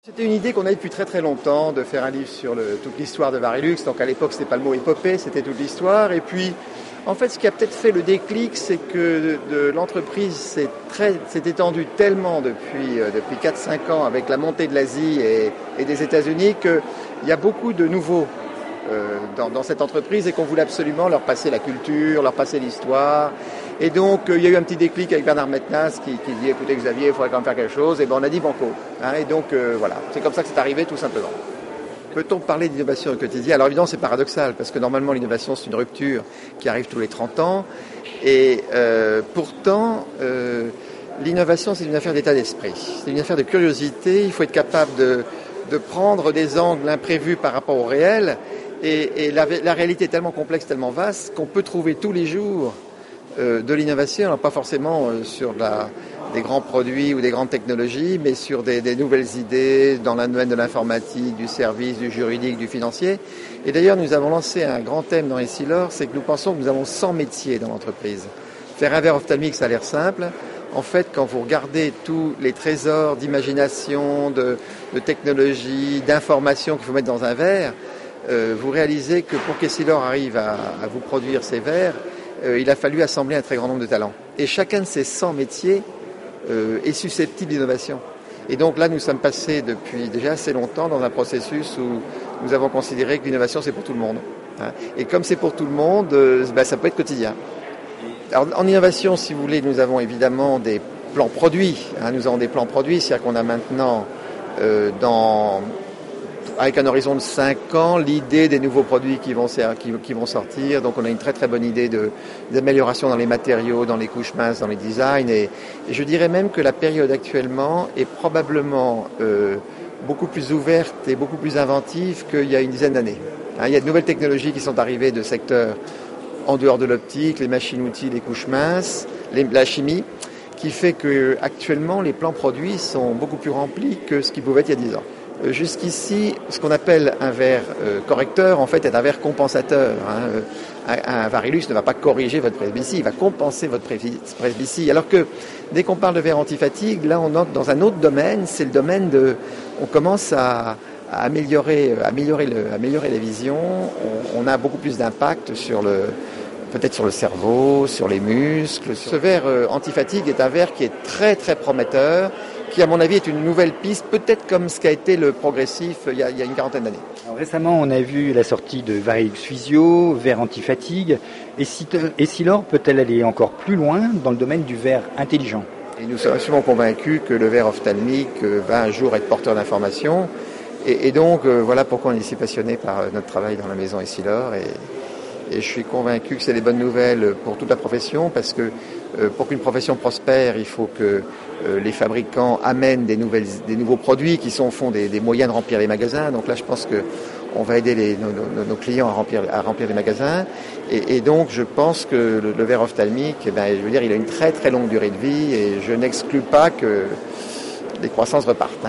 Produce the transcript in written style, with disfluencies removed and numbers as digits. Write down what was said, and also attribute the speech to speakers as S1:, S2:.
S1: C'était une idée qu'on avait depuis très très longtemps, de faire un livre sur toute l'histoire de Varilux. Donc à l'époque, c'était pas le mot épopée, c'était toute l'histoire. Et puis, en fait, ce qui a peut-être fait le déclic, c'est que l'entreprise s'est étendue tellement depuis 4-5 ans avec la montée de l'Asie et des États-Unis qu'il y a beaucoup de nouveaux dans cette entreprise et qu'on voulait absolument leur passer la culture, leur passer l'histoire. Et donc, il y a eu un petit déclic avec Bernard Metnas qui dit « Écoutez Xavier, il faudrait quand même faire quelque chose ». Et ben on a dit « Banco ». Et donc, voilà, c'est comme ça que c'est arrivé, tout simplement. Peut-on parler d'innovation au quotidien? Alors évidemment, c'est paradoxal, parce que normalement, l'innovation, c'est une rupture qui arrive tous les 30 ans. Et pourtant, l'innovation, c'est une affaire d'état d'esprit. C'est une affaire de curiosité. Il faut être capable de prendre des angles imprévus par rapport au réel. Et la réalité est tellement complexe, tellement vaste, qu'on peut trouver tous les jours de l'innovation, alors pas forcément sur des grands produits ou des grandes technologies, mais sur des nouvelles idées dans le domaine de l'informatique, du service, du juridique, du financier. Et d'ailleurs, nous avons lancé un grand thème dans Essilor, c'est que nous pensons que nous avons 100 métiers dans l'entreprise. Faire un verre ophtalmique, ça a l'air simple. En fait, quand vous regardez tous les trésors d'imagination, de technologie, d'information qu'il faut mettre dans un verre, vous réalisez que pour qu'Essilor arrive à vous produire ces verres, il a fallu assembler un très grand nombre de talents. Et chacun de ces 100 métiers est susceptible d'innovation. Et donc là, nous sommes passés depuis déjà assez longtemps dans un processus où nous avons considéré que l'innovation, c'est pour tout le monde. Et comme c'est pour tout le monde, ça peut être quotidien. Alors, en innovation, si vous voulez, nous avons évidemment des plans produits. Nous avons des plans produits, c'est-à-dire qu'on a maintenant avec un horizon de 5 ans, l'idée des nouveaux produits qui vont sortir. Donc on a une très très bonne idée d'amélioration dans les matériaux, dans les couches minces, dans les designs. Et je dirais même que la période actuellement est probablement beaucoup plus ouverte et beaucoup plus inventive qu'il y a une dizaine d'années. Il y a de nouvelles technologies qui sont arrivées de secteurs en dehors de l'optique, les machines-outils, les couches minces, la chimie, qui fait que actuellement les plans produits sont beaucoup plus remplis que ce qu'ils pouvaient être il y a 10 ans. Jusqu'ici, ce qu'on appelle un verre correcteur, en fait, est un verre compensateur. Un Varilux ne va pas corriger votre presbytie, il va compenser votre presbytie. Alors que dès qu'on parle de verre antifatigue, là, on entre dans un autre domaine, c'est le domaine on commence à améliorer la vision. On a beaucoup plus d'impact peut-être sur le cerveau, sur les muscles. Ce verre antifatigue est un verre qui est très très prometteur, qui à mon avis est une nouvelle piste, peut-être comme ce qu'a été le progressif il y a une quarantaine d'années.
S2: Alors, récemment, on a vu la sortie de Varilux Physio, verre antifatigue. Essilor peut-elle aller encore plus loin dans le domaine du verre intelligent?
S1: Et nous sommes absolument convaincus que le verre ophtalmique va un jour être porteur d'informations. Et donc, voilà pourquoi on est si passionné par notre travail dans la maison Essilor. Et je suis convaincu que c'est des bonnes nouvelles pour toute la profession, parce que pour qu'une profession prospère, il faut que les fabricants amènent des nouveaux produits qui sont au fond des moyens de remplir les magasins. Donc là, je pense qu'on va aider nos clients à remplir les magasins. Et donc, je pense que le verre ophtalmique, il a une très très longue durée de vie, et je n'exclus pas que les croissances repartent.